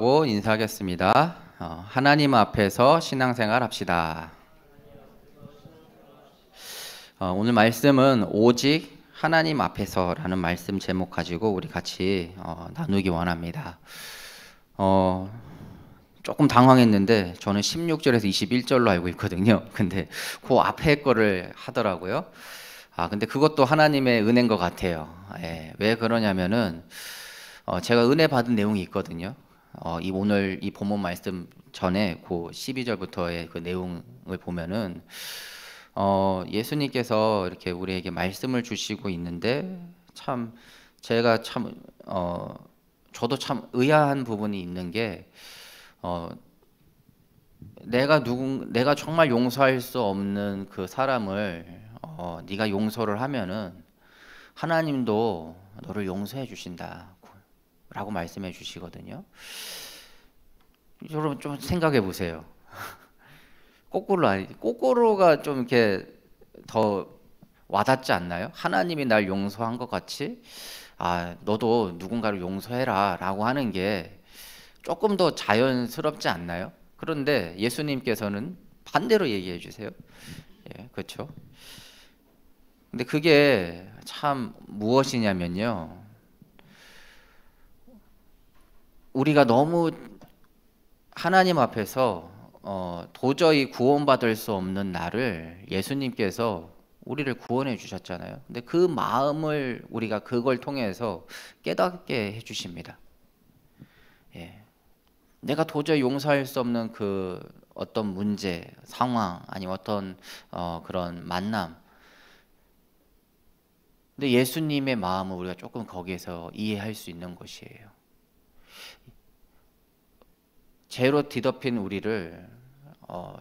기도하고 인사하겠습니다. 하나님 앞에서 신앙생활 합시다. 오늘 말씀은 오직 하나님 앞에서라는 말씀 제목 가지고 우리 같이 나누기 원합니다. 조금 당황했는데 저는 16절에서 21절로 알고 있거든요. 근데 그 앞에 거를 하더라고요. 근데 그것도 하나님의 은혜인 것 같아요. 왜 그러냐면은 제가 은혜 받은 내용이 있거든요. 오늘 이 본문 말씀 전에 그 12절부터의 그 내용을 보면은 예수님께서 이렇게 우리에게 말씀을 주시고 있는데 참 제가 참 저도 참 의아한 부분이 있는 게 내가 정말 용서할 수 없는 그 사람을 네가 용서를 하면은 하나님도 너를 용서해 주신다 라고 말씀해 주시거든요. 여러분 좀 생각해 보세요. 거꾸로가 좀 이렇게 더 와닿지 않나요? 하나님이 날 용서한 것 같이 너도 누군가를 용서해라 라고 하는 게 조금 더 자연스럽지 않나요? 그런데 예수님께서는 반대로 얘기해 주세요. 그렇죠? 근데 그게 참 무엇이냐면요. 우리가 너무 하나님 앞에서 도저히 구원받을 수 없는 나를 예수님께서 우리를 구원해 주셨잖아요. 근데 그 마음을 우리가 그걸 통해서 깨닫게 해 주십니다. 내가 도저히 용서할 수 없는 그 어떤 문제, 상황, 아니면 어떤 그런 만남. 근데 예수님의 마음을 우리가 조금 거기에서 이해할 수 있는 것이에요. 죄로 뒤덮인 우리를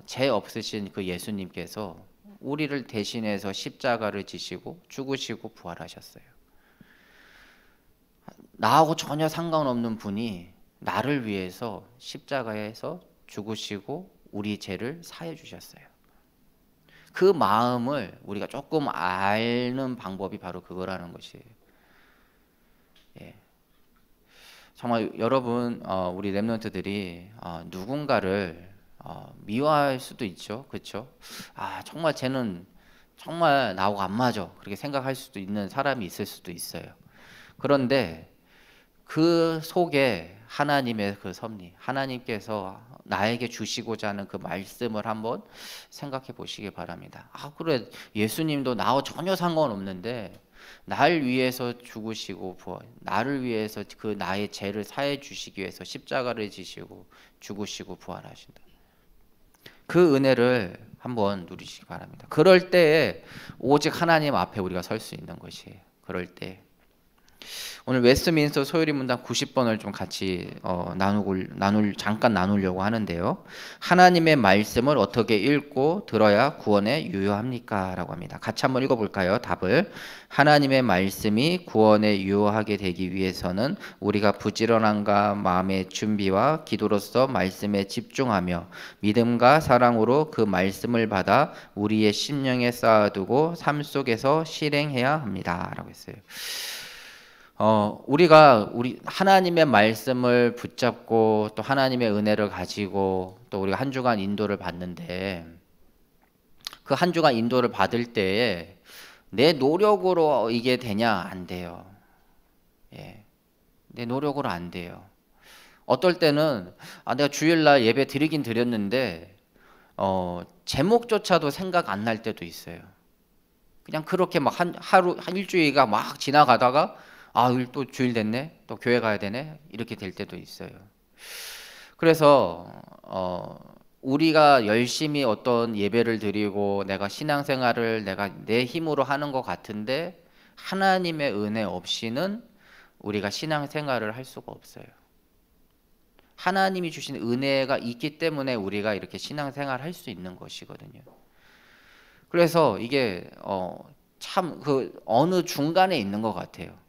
죄 없으신 그 예수님께서 우리를 대신해서 십자가를 지시고 죽으시고 부활하셨어요. 나하고 전혀 상관없는 분이 나를 위해서 십자가에서 죽으시고 우리 죄를 사해 주셨어요. 그 마음을 우리가 조금 아는 방법이 바로 그거라는 것이에요. 정말 여러분 우리 랩런트들이 누군가를 미워할 수도 있죠. 그렇죠? 정말 쟤는 정말 나하고 안 맞아. 그렇게 생각할 수도 있는 사람이 있을 수도 있어요. 그런데 그 속에 하나님의 그 섭리, 하나님께서 나에게 주시고자 하는 그 말씀을 한번 생각해 보시기 바랍니다. 그래, 예수님도 나와 전혀 상관없는데 날 위해서 죽으시고 나를 위해서 그 나의 죄를 사해 주시기 위해서 십자가를 지시고 죽으시고 부활하신다. 그 은혜를 한번 누리시기 바랍니다. 그럴 때에 오직 하나님 앞에 우리가 설 수 있는 것이에요. 그럴 때 오늘 웨스트민스터 소요리 문답 90번을 좀 같이 잠깐 나누려고 하는데요. 하나님의 말씀을 어떻게 읽고 들어야 구원에 유효합니까? 라고 합니다. 같이 한번 읽어볼까요? 답을. 하나님의 말씀이 구원에 유효하게 되기 위해서는 우리가 부지런함과 마음의 준비와 기도로서 말씀에 집중하며 믿음과 사랑으로 그 말씀을 받아 우리의 심령에 쌓아두고 삶 속에서 실행해야 합니다. 라고 했어요. 우리가 하나님의 말씀을 붙잡고 또 하나님의 은혜를 가지고 또 우리가 한 주간 인도를 받는데 그 한 주간 인도를 받을 때에 내 노력으로 이게 되냐? 안 돼요. 내 노력으로 안 돼요. 어떨 때는 내가 주일날 예배 드리긴 드렸는데 제목조차도 생각 안 날 때도 있어요. 그냥 그렇게 막 하루 한 일주일가 막 지나가다가 또 주일 됐네, 또 교회 가야 되네, 이렇게 될 때도 있어요. 그래서 우리가 열심히 어떤 예배를 드리고 내가 신앙생활을 내가 내 힘으로 하는 것 같은데 하나님의 은혜 없이는 우리가 신앙생활을 할 수가 없어요. 하나님이 주신 은혜가 있기 때문에 우리가 이렇게 신앙생활을 할 수 있는 것이거든요. 그래서 이게 참 그 어느 중간에 있는 것 같아요.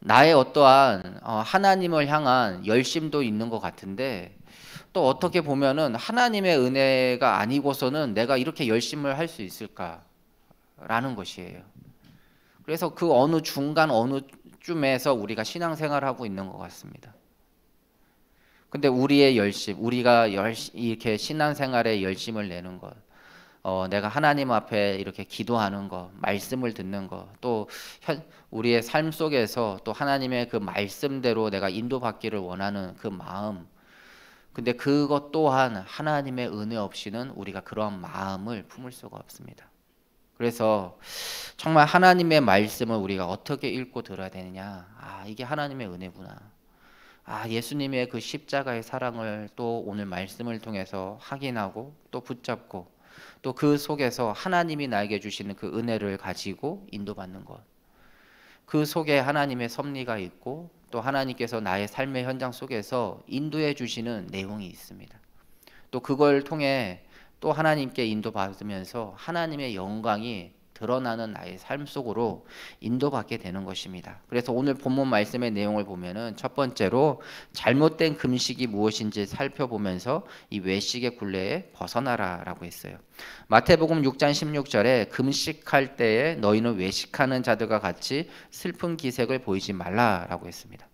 나의 어떠한 하나님을 향한 열심도 있는 것 같은데 또 어떻게 보면은 하나님의 은혜가 아니고서는 내가 이렇게 열심을 할 수 있을까라는 것이에요. 그래서 그 어느 중간 어느 쯤에서 우리가 신앙생활을 하고 있는 것 같습니다. 근데 우리의 열심, 우리가 이렇게 신앙생활에 열심을 내는 것, 내가 하나님 앞에 이렇게 기도하는 것, 말씀을 듣는 것, 또 우리의 삶 속에서 또 하나님의 그 말씀대로 내가 인도받기를 원하는 그 마음. 근데 그것 또한 하나님의 은혜 없이는 우리가 그런 마음을 품을 수가 없습니다. 그래서 정말 하나님의 말씀을 우리가 어떻게 읽고 들어야 되느냐? 이게 하나님의 은혜구나. 예수님의 그 십자가의 사랑을 또 오늘 말씀을 통해서 확인하고 또 붙잡고 또 그 속에서 하나님이 나에게 주시는 그 은혜를 가지고 인도받는 것. 그 속에 하나님의 섭리가 있고 또 하나님께서 나의 삶의 현장 속에서 인도해 주시는 내용이 있습니다. 또 그걸 통해 또 하나님께 인도받으면서 하나님의 영광이 드러나는 나의 삶 속으로 인도받게 되는 것입니다. 그래서 오늘 본문 말씀의 내용을 보면은 첫 번째로 잘못된 금식이 무엇인지 살펴보면서 이 외식의 굴레에 벗어나라라고 했어요. 마태복음 6장 16절에 금식할 때에 너희는 외식하는 자들과 같이 슬픈 기색을 보이지 말라라고 했습니다.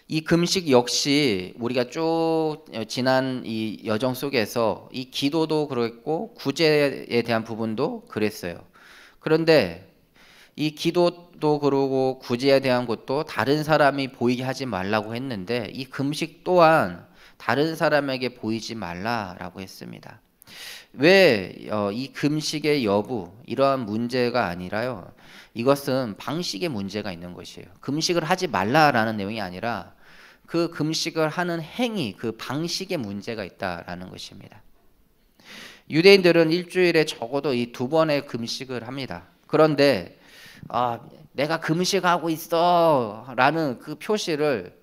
이 금식 역시 우리가 쭉 지난 이 여정 속에서 이 기도도 그랬고 구제에 대한 부분도 그랬어요. 그런데 이 기도도 그러고 구제에 대한 것도 다른 사람이 보이게 하지 말라고 했는데 이 금식 또한 다른 사람에게 보이지 말라라고 했습니다. 왜 이 금식의 여부 이러한 문제가 아니라요. 이것은 방식의 문제가 있는 것이에요. 금식을 하지 말라라는 내용이 아니라 그 금식을 하는 행위, 그 방식에 문제가 있다라는 것입니다. 유대인들은 일주일에 적어도 이 2번의 금식을 합니다. 그런데 내가 금식하고 있어라는 그 표시를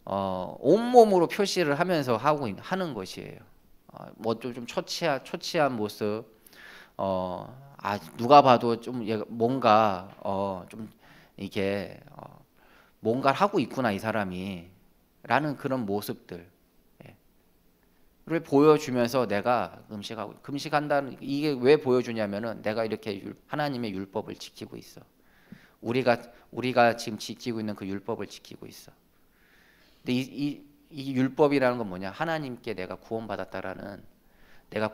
온몸으로 표시를 하면서 하는 것이에요. 뭐 좀 초치한 모습, 누가 봐도 좀 뭔가 좀 이게 뭔가를 하고 있구나 이 사람이. 라는 그런 모습들을 보여주면서 내가 금식한다는 이게 왜 보여주냐면은 내가 이렇게 하나님의 율법을 지키고 있어. 우리가 지금 지키고 있는 그 율법을 지키고 있어. 근데 이 율법이라는 건 뭐냐? 하나님께 내가 구원받았다라는 내가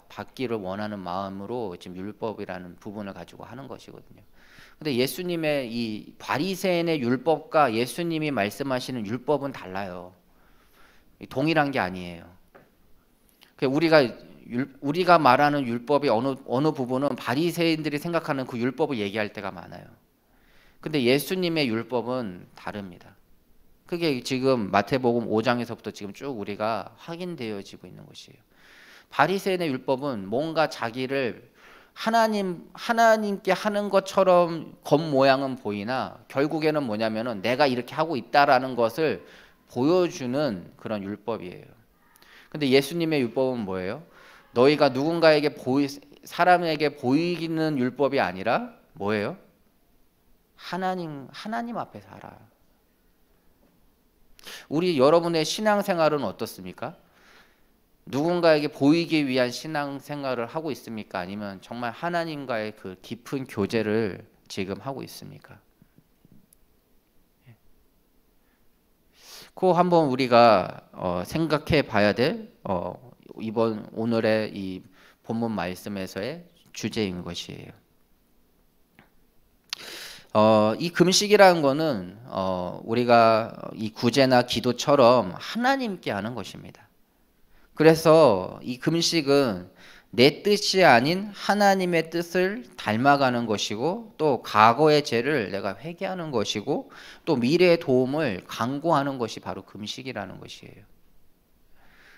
받기를 원하는 마음으로 지금 율법이라는 부분을 가지고 하는 것이거든요. 근데 예수님의 이 바리새인의 율법과 예수님이 말씀하시는 율법은 달라요. 동일한 게 아니에요. 우리가 말하는 율법의 어느 부분은 바리새인들이 생각하는 그 율법을 얘기할 때가 많아요. 근데 예수님의 율법은 다릅니다. 그게 지금 마태복음 5장에서부터 지금 쭉 우리가 확인되어지고 있는 것이에요. 바리새인의 율법은 뭔가 자기를 하나님께 하는 것처럼 겉모양은 보이나 결국에는 뭐냐면은 내가 이렇게 하고 있다라는 것을 보여주는 그런 율법이에요. 근데 예수님의 율법은 뭐예요? 너희가 누군가에게 사람에게 보이는 율법이 아니라 뭐예요? 하나님 앞에 살아. 여러분의 신앙생활은 어떻습니까? 누군가에게 보이기 위한 신앙생활을 하고 있습니까? 아니면 정말 하나님과의 그 깊은 교제를 지금 하고 있습니까? 그거 한번 우리가 생각해 봐야 될 오늘의 이 본문 말씀에서의 주제인 것이에요. 이 금식이라는 거는 우리가 이 구제나 기도처럼 하나님께 하는 것입니다. 그래서 이 금식은 내 뜻이 아닌 하나님의 뜻을 닮아가는 것이고 또 과거의 죄를 내가 회개하는 것이고 또 미래의 도움을 강구하는 것이 바로 금식이라는 것이에요.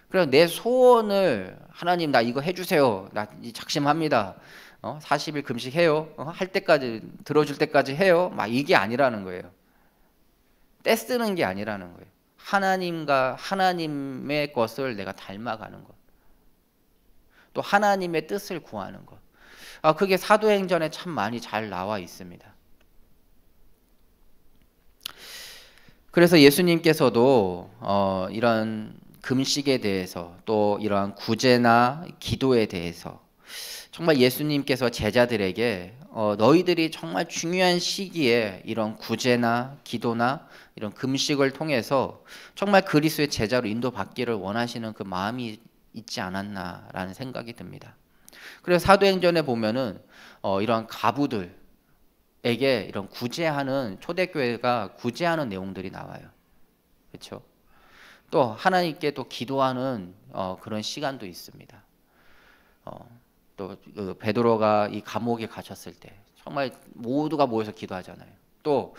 그래서 내 소원을 하나님 나 이거 해주세요. 나 작심합니다. 40일 금식해요. 할 때까지 들어줄 때까지 해요. 막 이게 아니라는 거예요. 떼쓰는 게 아니라는 거예요. 하나님의 것을 내가 닮아가는 것. 또 하나님의 뜻을 구하는 것. 그게 사도행전에 참 많이 잘 나와 있습니다. 그래서 예수님께서도 이런 금식에 대해서 또 이러한 구제나 기도에 대해서 정말 예수님께서 제자들에게 너희들이 정말 중요한 시기에 이런 구제나 기도나 이런 금식을 통해서 정말 그리스도의 제자로 인도받기를 원하시는 그 마음이 있지 않았나라는 생각이 듭니다. 그래서 사도행전에 보면은 이런 가부들에게 이런 구제하는, 초대교회가 구제하는 내용들이 나와요. 그렇죠? 또 하나님께 또 기도하는 그런 시간도 있습니다. 또 베드로가 이 감옥에 갇혔을 때 정말 모두가 모여서 기도하잖아요. 또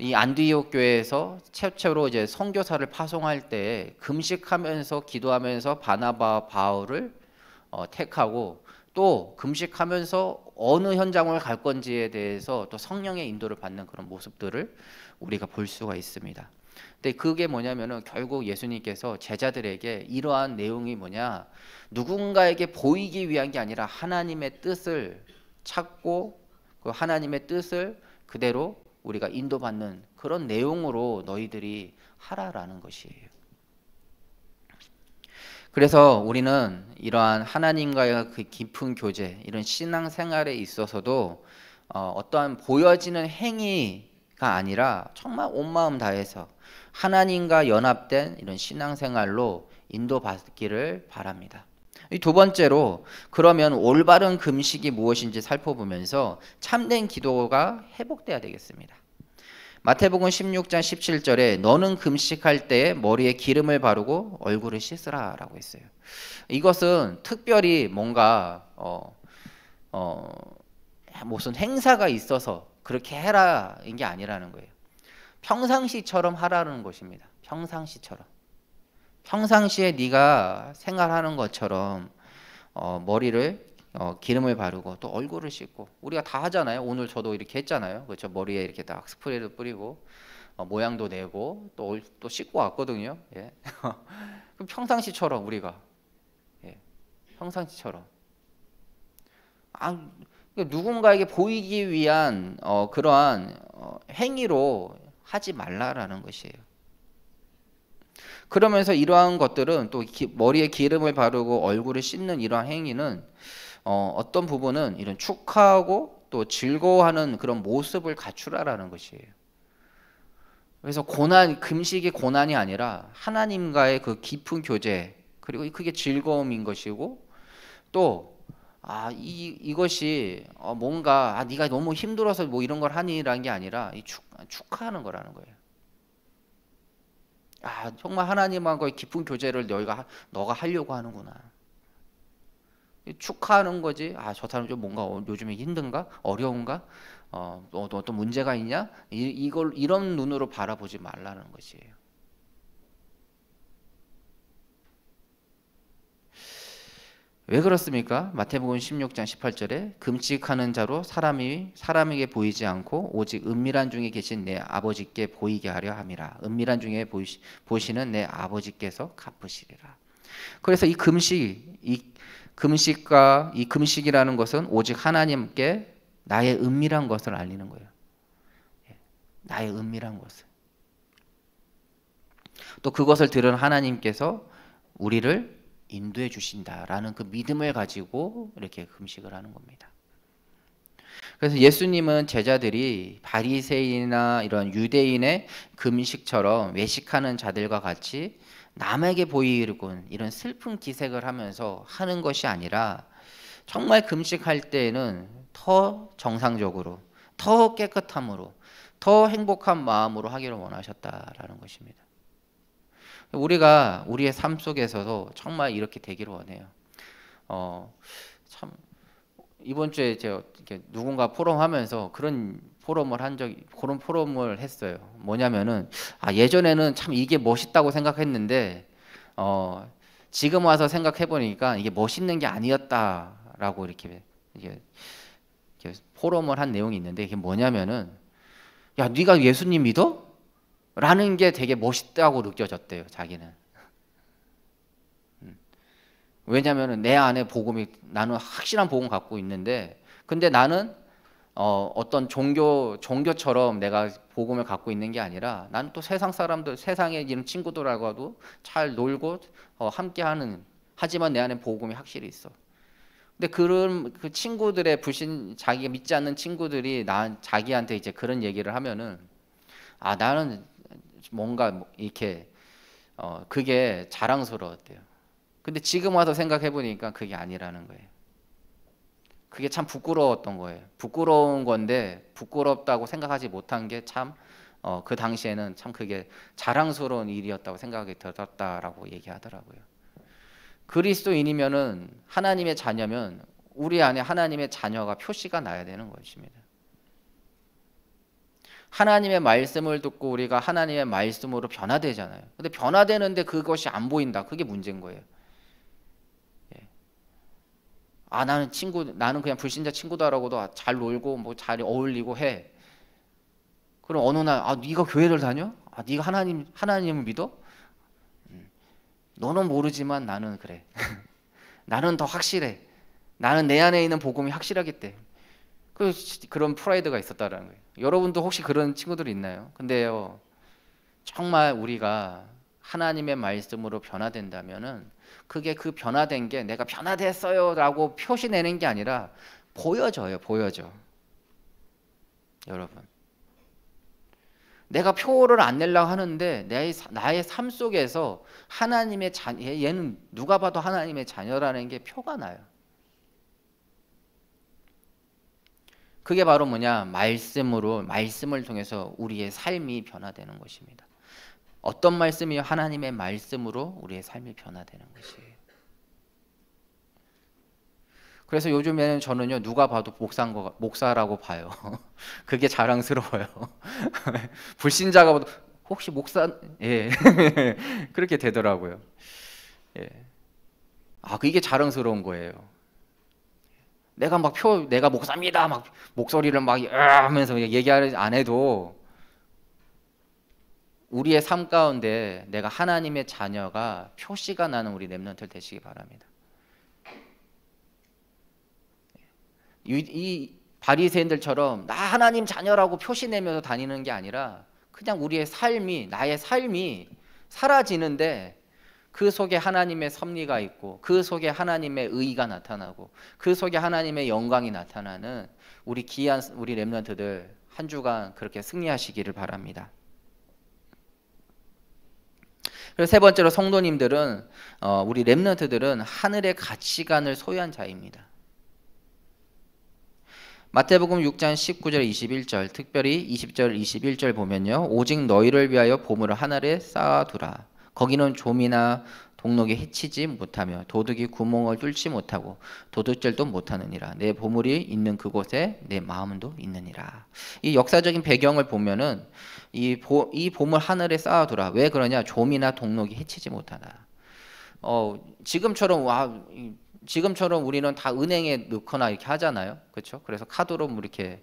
이 안디옥 교회에서 최초로 이제 선교사를 파송할 때 금식하면서 기도하면서 바나바 바울을 택하고, 또 금식하면서 어느 현장을 갈 건지에 대해서 또 성령의 인도를 받는 그런 모습들을 우리가 볼 수가 있습니다. 근데 그게 뭐냐면은 결국 예수님께서 제자들에게 이러한 내용이 뭐냐, 누군가에게 보이기 위한 게 아니라 하나님의 뜻을 찾고 그 하나님의 뜻을 그대로 우리가 인도받는 그런 내용으로 너희들이 하라라는 것이에요. 그래서 우리는 이러한 하나님과의 그 깊은 교제, 이런 신앙생활에 있어서도 어떠한 보여지는 행위가 아니라 정말 온 마음 다해서 하나님과 연합된 이런 신앙생활로 인도받기를 바랍니다. 이 두 번째로, 그러면 올바른 금식이 무엇인지 살펴보면서 참된 기도가 회복돼야 되겠습니다. 마태복음 16장 17절에 너는 금식할 때에 머리에 기름을 바르고 얼굴을 씻으라 라고 했어요. 이것은 특별히 뭔가 무슨 행사가 있어서 그렇게 해라인 게 아니라는 거예요. 평상시처럼 하라는 것입니다. 평상시처럼. 평상시에 네가 생활하는 것처럼 머리를 기름을 바르고 또 얼굴을 씻고, 우리가 다 하잖아요. 오늘 저도 이렇게 했잖아요. 그렇죠? 머리에 이렇게 딱 스프레이를 뿌리고 모양도 내고 또 씻고 왔거든요. 예. 그럼 평상시처럼 우리가, 예. 평상시처럼 누군가에게 보이기 위한 그러한 행위로 하지 말라라는 것이에요. 그러면서 이러한 것들은 또 머리에 기름을 바르고 얼굴을 씻는 이러한 행위는 어떤 부분은 이런 축하하고 또 즐거워하는 그런 모습을 갖추라라는 것이에요. 그래서 금식이 고난이 아니라 하나님과의 그 깊은 교제, 그리고 그게 즐거움인 것이고, 또 이것이 뭔가 네가 너무 힘들어서 뭐 이런 걸 하니라는 게 아니라 축하하는 거라는 거예요. 정말 하나님과의 깊은 교제를 너가 하려고 하는구나. 축하하는 거지. 저 사람 좀 뭔가 요즘에 힘든가? 어려운가? 어떤 문제가 있냐? 이런 눈으로 바라보지 말라는 것이에요. 왜 그렇습니까? 마태복음 16장 18절에 금식하는 자로 사람에게 보이지 않고 오직 은밀한 중에 계신 내 아버지께 보이게 하려 함이라. 은밀한 중에 보시는 내 아버지께서 갚으시리라. 그래서 이 금식과 이 금식이라는 것은 오직 하나님께 나의 은밀한 것을 알리는 거예요. 나의 은밀한 것을. 또 그것을 들은 하나님께서 우리를 인도해 주신다라는 그 믿음을 가지고 이렇게 금식을 하는 겁니다. 그래서 예수님은 제자들이 바리새인이나 이런 유대인의 금식처럼 외식하는 자들과 같이 남에게 보이려고 이런 슬픈 기색을 하면서 하는 것이 아니라 정말 금식할 때에는 더 정상적으로, 더 깨끗함으로, 더 행복한 마음으로 하기를 원하셨다라는 것입니다. 우리가 우리의 삶 속에서도 정말 이렇게 되기를 원해요. 참 이번 주에 제가 이렇게 누군가 포럼하면서 그런 포럼을 했어요. 뭐냐면은 예전에는 참 이게 멋있다고 생각했는데 지금 와서 생각해 보니까 이게 멋있는 게 아니었다라고 이렇게 포럼을 한 내용이 있는데, 이게 뭐냐면은 야, 네가 예수님 믿어? 라는 게 되게 멋있다고 느껴졌대요, 자기는. 왜냐하면 내 안에 나는 확실한 복음 갖고 있는데, 근데 나는 어떤 종교처럼 내가 복음을 갖고 있는 게 아니라 나는 또 세상 사람들, 세상에 있는 친구들하고도 잘 놀고 함께하는, 하지만 내 안에 복음이 확실히 있어. 근데 그런 그 친구들의 자기가 믿지 않는 친구들이 자기한테 이제 그런 얘기를 하면은 아 나는 뭔가 이렇게 그게 자랑스러웠대요. 근데 지금 와서 생각해 보니까 그게 아니라는 거예요. 그게 참 부끄러웠던 거예요. 부끄러운 건데 부끄럽다고 생각하지 못한 게 참 그 당시에는 참 그게 자랑스러운 일이었다고 생각이 들었다라고 얘기하더라고요. 그리스도인이면은 하나님의 자녀면 우리 안에 하나님의 자녀가 표시가 나야 되는 것입니다. 하나님의 말씀을 듣고 우리가 하나님의 말씀으로 변화되잖아요. 근데 변화되는데 그것이 안 보인다. 그게 문제인 거예요. 아 나는 그냥 불신자 친구다라고도 잘 놀고 뭐 잘 어울리고 해. 그럼 어느 날 네가 교회를 다녀? 네가 하나님을 믿어? 너는 모르지만 나는 그래. 나는 더 확실해. 나는 내 안에 있는 복음이 확실하기 때문에. 그런 프라이드가 있었다라는 거예요. 여러분도 혹시 그런 친구들이 있나요? 근데요, 정말 우리가 하나님의 말씀으로 변화된다면은 그게 그 변화된 게 내가 변화됐어요라고 표시내는 게 아니라 보여져요, 보여져. 여러분. 내가 표를 안 내려고 하는데 나의 삶 속에서 하나님의 자녀, 얘는 누가 봐도 하나님의 자녀라는 게 표가 나요. 그게 바로 뭐냐? 말씀을 통해서 우리의 삶이 변화되는 것입니다. 어떤 말씀이요? 하나님의 말씀으로 우리의 삶이 변화되는 것이에요. 그래서 요즘에는 저는요 누가 봐도 목사라고 봐요. 그게 자랑스러워요. 불신자가 봐도 혹시 목사? 예 그렇게 되더라고요. 예. 그게 자랑스러운 거예요. 내가 목사입니다 막 목소리를 막 하면서 얘기를 안 해도 우리의 삶 가운데 내가 하나님의 자녀가 표시가 나는 우리 렘넌트 되시기 바랍니다. 이 바리새인들처럼 나 하나님 자녀라고 표시내면서 다니는 게 아니라 그냥 나의 삶이 사라지는데 그 속에 하나님의 섭리가 있고 그 속에 하나님의 의가 나타나고 그 속에 하나님의 영광이 나타나는 우리 귀한 우리 렘넌트들 한 주간 그렇게 승리하시기를 바랍니다. 그리고 세 번째로 성도님들은 우리 렘넌트들은 하늘의 가치관을 소유한 자입니다. 마태복음 6장 19절 21절 특별히 20절 21절 보면요. 오직 너희를 위하여 보물을 하늘에 쌓아두라. 거기는 좀이나 동록이 해치지 못하며 도둑이 구멍을 뚫지 못하고 도둑질도 못하느니라. 내 보물이 있는 그곳에 내 마음도 있느니라. 이 역사적인 배경을 보면은 이 보물 하늘에 쌓아두라. 왜 그러냐? 좀이나 동록이 해치지 못하다. 지금처럼 우리는 다 은행에 넣거나 이렇게 하잖아요. 그렇죠? 그래서 카드로 뭐 이렇게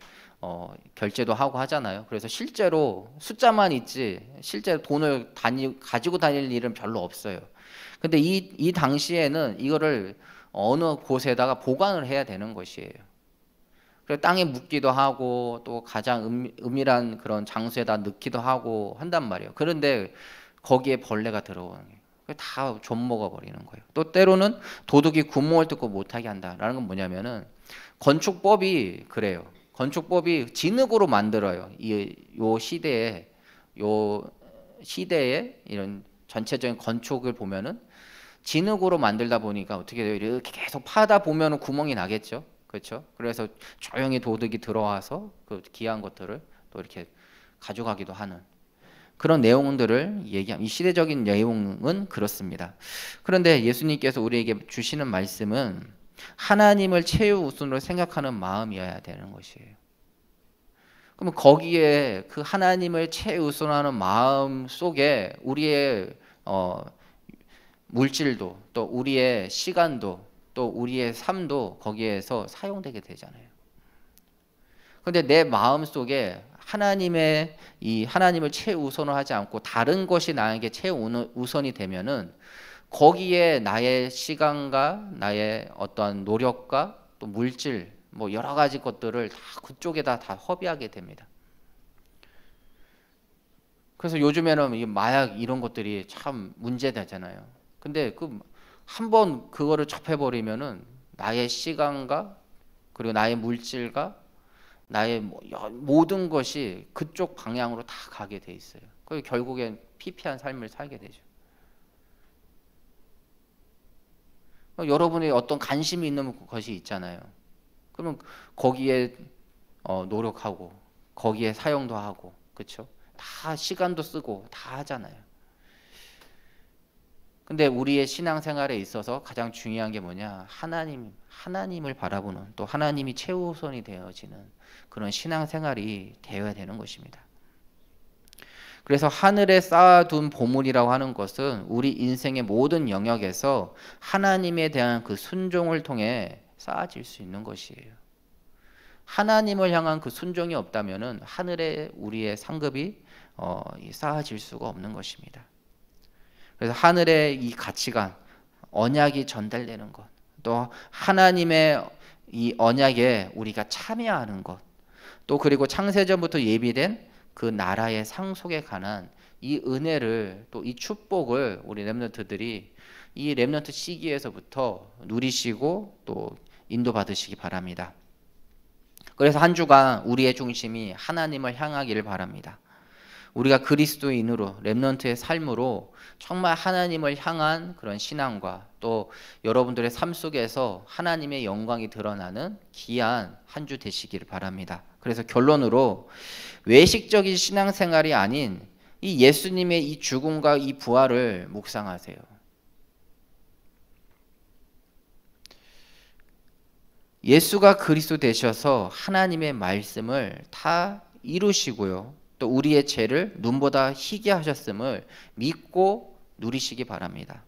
결제도 하고 하잖아요. 그래서 실제로 숫자만 있지 실제로 돈을 가지고 다닐 일은 별로 없어요. 근데 이 당시에는 이거를 어느 곳에다가 보관을 해야 되는 것이에요. 그래서 땅에 묻기도 하고 또 가장 은밀한 그런 장소에다 넣기도 하고 한단 말이에요. 그런데 거기에 벌레가 들어오는 거예요. 다 좀 먹어버리는 거예요. 또 때로는 도둑이 구멍을 뚫고 못하게 한다라는 건 뭐냐면은 건축법이 그래요. 건축법이 진흙으로 만들어요. 요 시대에 이런 전체적인 건축을 보면은 진흙으로 만들다 보니까 어떻게 돼요? 이렇게 계속 파다 보면은 구멍이 나겠죠. 그렇죠? 그래서 조용히 도둑이 들어와서 그 귀한 것들을 또 이렇게 가져가기도 하는 그런 내용들을 얘기합니다. 이 시대적인 내용은 그렇습니다. 그런데 예수님께서 우리에게 주시는 말씀은 하나님을 최우선으로 생각하는 마음이어야 되는 것이에요. 그러면 거기에 그 하나님을 최우선하는 마음 속에 우리의 물질도 또 우리의 시간도 또 우리의 삶도 거기에서 사용되게 되잖아요. 그런데 내 마음 속에 하나님을 최우선으로 하지 않고 다른 것이 나에게 최우선이 되면은 거기에 나의 시간과 나의 어떠한 노력과 또 물질 뭐 여러 가지 것들을 다 그쪽에다 다 허비하게 됩니다. 그래서 요즘에는 이 마약 이런 것들이 참 문제되잖아요. 근데 한번 그거를 접해버리면은 나의 시간과 그리고 나의 물질과 나의 모든 것이 그쪽 방향으로 다 가게 돼 있어요. 그리고 결국엔 피폐한 삶을 살게 되죠. 여러분이 어떤 관심이 있는 것이 있잖아요. 그러면 거기에 노력하고 거기에 사용도 하고, 그렇죠? 다 시간도 쓰고 다 하잖아요. 근데 우리의 신앙생활에 있어서 가장 중요한 게 뭐냐? 하나님을 바라보는, 또 하나님이 최우선이 되어지는 그런 신앙생활이 되어야 되는 것입니다. 그래서 하늘에 쌓아둔 보물이라고 하는 것은 우리 인생의 모든 영역에서 하나님에 대한 그 순종을 통해 쌓아질 수 있는 것이에요. 하나님을 향한 그 순종이 없다면은 하늘에 우리의 상급이 쌓아질 수가 없는 것입니다. 그래서 하늘의 이 가치관, 언약이 전달되는 것, 또 하나님의 이 언약에 우리가 참여하는 것, 또 그리고 창세전부터 예비된 그 나라의 상속에 관한 이 은혜를, 또 이 축복을 우리 렘넌트들이 이 렘넌트 시기에서부터 누리시고 또 인도받으시기 바랍니다. 그래서 한 주간 우리의 중심이 하나님을 향하기를 바랍니다. 우리가 그리스도인으로 렘넌트의 삶으로 정말 하나님을 향한 그런 신앙과 또 여러분들의 삶 속에서 하나님의 영광이 드러나는 귀한 한 주 되시기를 바랍니다. 그래서 결론으로 외식적인 신앙생활이 아닌 이 예수님의 이 죽음과 이 부활을 묵상하세요. 예수가 그리스도 되셔서 하나님의 말씀을 다 이루시고요, 또 우리의 죄를 눈보다 희게 하셨음을 믿고 누리시기 바랍니다.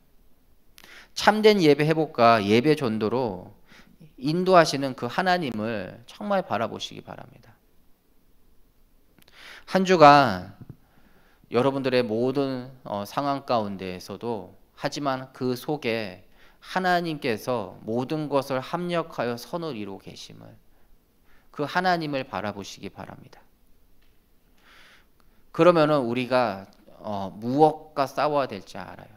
참된 예배 회복과 예배 전도로 인도하시는 그 하나님을 정말 바라보시기 바랍니다. 한 주간 여러분들의 모든 상황 가운데에서도, 하지만 그 속에 하나님께서 모든 것을 합력하여 선을 이루고 계심을, 그 하나님을 바라보시기 바랍니다. 그러면은 우리가 무엇과 싸워야 될지 알아요.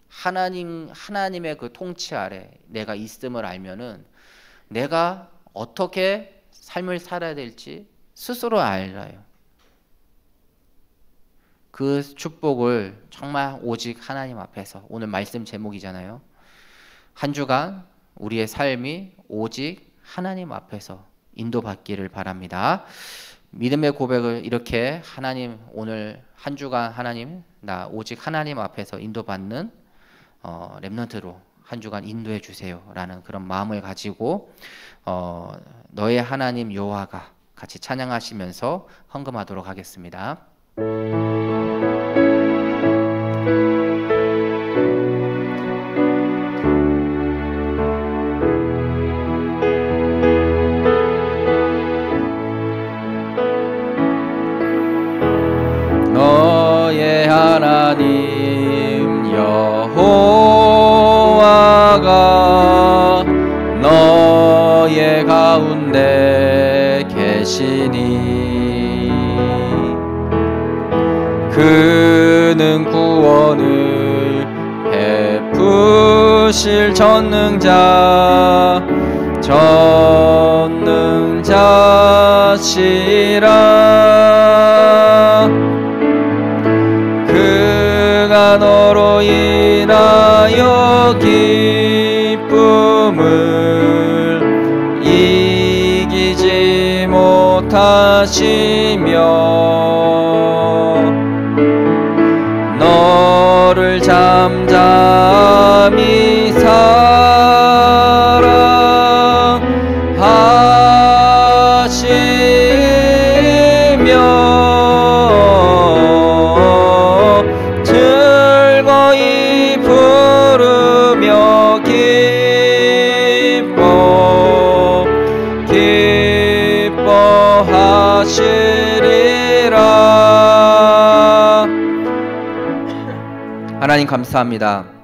하나님의 그 통치 아래 내가 있음을 알면은 내가 어떻게 삶을 살아야 될지 스스로 알아요. 그 축복을 정말 오직 하나님 앞에서, 오늘 말씀 제목이잖아요. 한 주간 우리의 삶이 오직 하나님 앞에서 인도받기를 바랍니다. 믿음의 고백을 이렇게, 하나님, 오늘 한 주간 하나님, 나 오직 하나님 앞에서 인도받는 렘넌트로 한 주간 인도해 주세요 라는 그런 마음을 가지고 너의 하나님 여호와가 같이 찬양하시면서 헌금하도록 하겠습니다. 너의 하나님 여호와가 너의 가운데 계시니 그는 구원을 베푸실 전능자시라. 그가 너로 인하여 기쁨을 이기지 못하시며 너를 잠잠히 사랑하시며 즐거이 부르며 기뻐하시리라. 하나님 감사합니다.